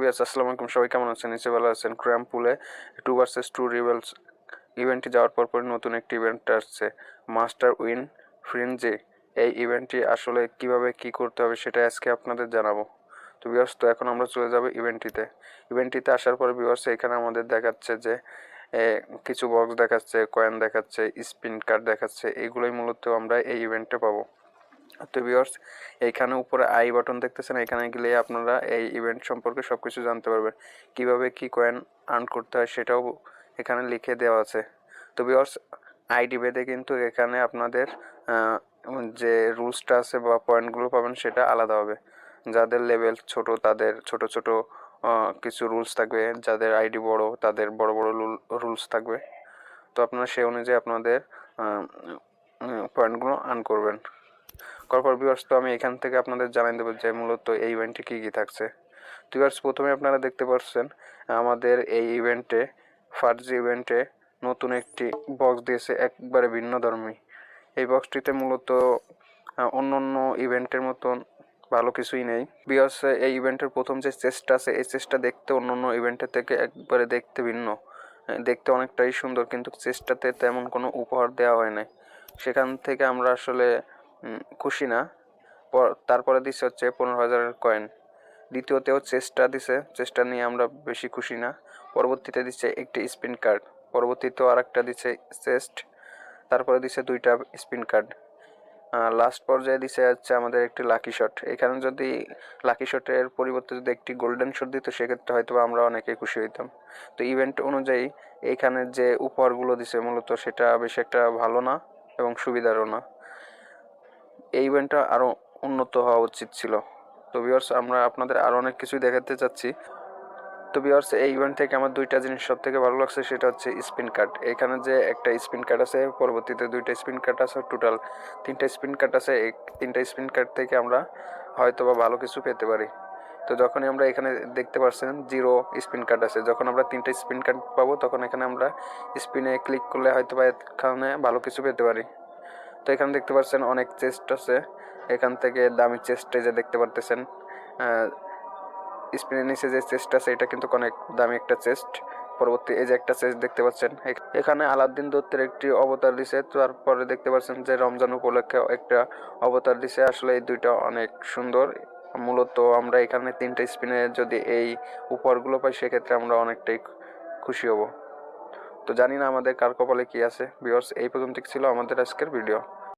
Viewers, আসসালামু আলাইকুম। সবাই কেমন আছেন? নিশ্চয়ই ভালো আছেন। ক্র্যাম পুলে 2 ভার্সেস 2 রিবেলস ইভেন্টটি যাওয়ার পর নতুন একটি ইভেন্ট আসছে, মাস্টার উইন ফ্রেঞ্জি। এই ইভেন্টটি আসলে কিভাবে কি করতে হবে সেটা আজকে আপনাদের জানাবো। তো ভিউয়ার্স, তো এখন আমরা চলে যাব ইভেন্টটিতে আসার পরে ভিউয়ার্স এখানে আমাদের দেখাচ্ছে যে কিছু বক্স দেখাচ্ছে, কয়েন দেখাচ্ছে, স্পিন কার্ড দেখাচ্ছে। এগুলোই মূলত আমরা এই ইভেন্টে পাবো। তো ভিউয়ার্স, এইখানে উপরে আই বাটন দেখতেছেন, এখানে গেলে আপনারা এই ইভেন্ট সম্পর্কে সবকিছু জানতে পারবেন। কিভাবে কি কয়েন আর্ন করতে হয় সেটাও এখানে লিখে দেওয়া আছে। তো ভিউয়ার্স, আইডি ভেদে কিন্তু এখানে আপনাদের যে রুলসটা আছে বা পয়েন্টগুলো পাবেন সেটা আলাদা হবে। যাদের লেভেল ছোট তাদের ছোট ছোট কিছু রুলস থাকবে, যাদের আইডি বড় তাদের বড় বড় রুলস থাকবে। তো আপনারা সেই অনুযায়ী আপনাদের পয়েন্টগুলো আর্ন করবেন। তারপর ভিউয়ার্স, তো আমি এখান থেকে আপনাদের জানিয়ে দেবো যে মূলত এই ইভেন্টে কী কী থাকছে। তো ভিউয়ার্স, প্রথমে আপনারা দেখতে পাচ্ছেন আমাদের এই ইভেন্টে ফার্স্ট ইভেন্টে নতুন একটি বক্স দিয়েছে, একবারে ভিন্নধর্মী। এই বক্সটিতে মূলত অন্য অন্য ইভেন্টের মতন ভালো কিছুই নেই। ভিউয়ার্স, এই ইভেন্টের প্রথম যে চেস্টটা আছে এই চেস্টটা দেখতে অন্য অন্য ইভেন্টের থেকে একবারে দেখতে ভিন্ন। দেখতে অনেকটাই সুন্দর, কিন্তু চেস্টটাতে তেমন কোনো উপহার দেওয়া হয় নাই। সেখান থেকে আমরা আসলে খুশি না। তারপরে দিচ্ছে হচ্ছে 15,000-এর কয়েন। দ্বিতীয়তেও চেষ্টা নিয়ে আমরা বেশি খুশি না। পরবর্তীতে দিচ্ছে একটি স্পিন কার্ড, পরবর্তীতেও আর একটা দিচ্ছে চেস্ট, তারপরে দিচ্ছে 2টা স্পিন কার্ড। লাস্ট পর্যায়ে দিচ্ছে হচ্ছে আমাদের একটি লাকি শট। এখানে যদি লাকি শটের পরিবর্তে যদি একটি গোল্ডেন শট দিত সেক্ষেত্রে হয়তো আমরা অনেকেই খুশি হইতাম। তো ইভেন্ট অনুযায়ী এইখানে যে উপহারগুলো দিছে মূলত সেটা বেশি একটা ভালো না এবং সুবিধারও না। এই ইভেন্টটা আরও উন্নত হওয়া উচিত ছিল। তো ভিউয়ার্স, আমরা আপনাদের আরও অনেক কিছুই দেখাতে চাচ্ছি। তো ভিউয়ার্স, এই ইভেন্ট থেকে আমার 2টা জিনিস সব থেকে ভালো লাগছে, সেটা হচ্ছে স্পিন কার্ড। এখানে যে একটা স্পিন কার্ড আছে, পরবর্তীতে 2টা স্পিন কার্ড আছে, টোটাল 3টা স্পিন কার্ড আছে। এই 3টা স্পিন কার্ড থেকে আমরা হয়তো বা ভালো কিছু পেতে পারি। তো যখনই আমরা এখানে দেখতে পাচ্ছেন 0 স্পিন কার্ড আছে, যখন আমরা 3টা স্পিন কার্ড পাবো তখন এখানে আমরা স্পিনে ক্লিক করলে হয়তো বা এখানে ভালো কিছু পেতে পারি। তো এখানে দেখতে পাচ্ছেন অনেক চেস্ট আছে, এখান থেকে দামি চেস্টে যে দেখতে পারতেছেন স্পিনের নিচে যে চেস্ট আছে এটা কিন্তু অনেক দামি একটা চেস্ট। পরবর্তী এই যে একটা চেস্ট দেখতে পাচ্ছেন, এখানে আলাউদ্দিন দত্তের একটি অবতার দিছে। তারপরে দেখতে পাচ্ছেন যে রমজান উপলক্ষে একটা অবতার দিছে। আসলে এই দুইটা অনেক সুন্দর। মূলত আমরা এখানে 3টা স্পিনে যদি এই উপহারগুলো পাই সেক্ষেত্রে আমরা অনেকটাই খুশি হব। তো জানি না আমাদের কার কপালে কি আছে। ভিউয়ার্স, এই পর্যন্ত ছিল আমাদের আজকের ভিডিও।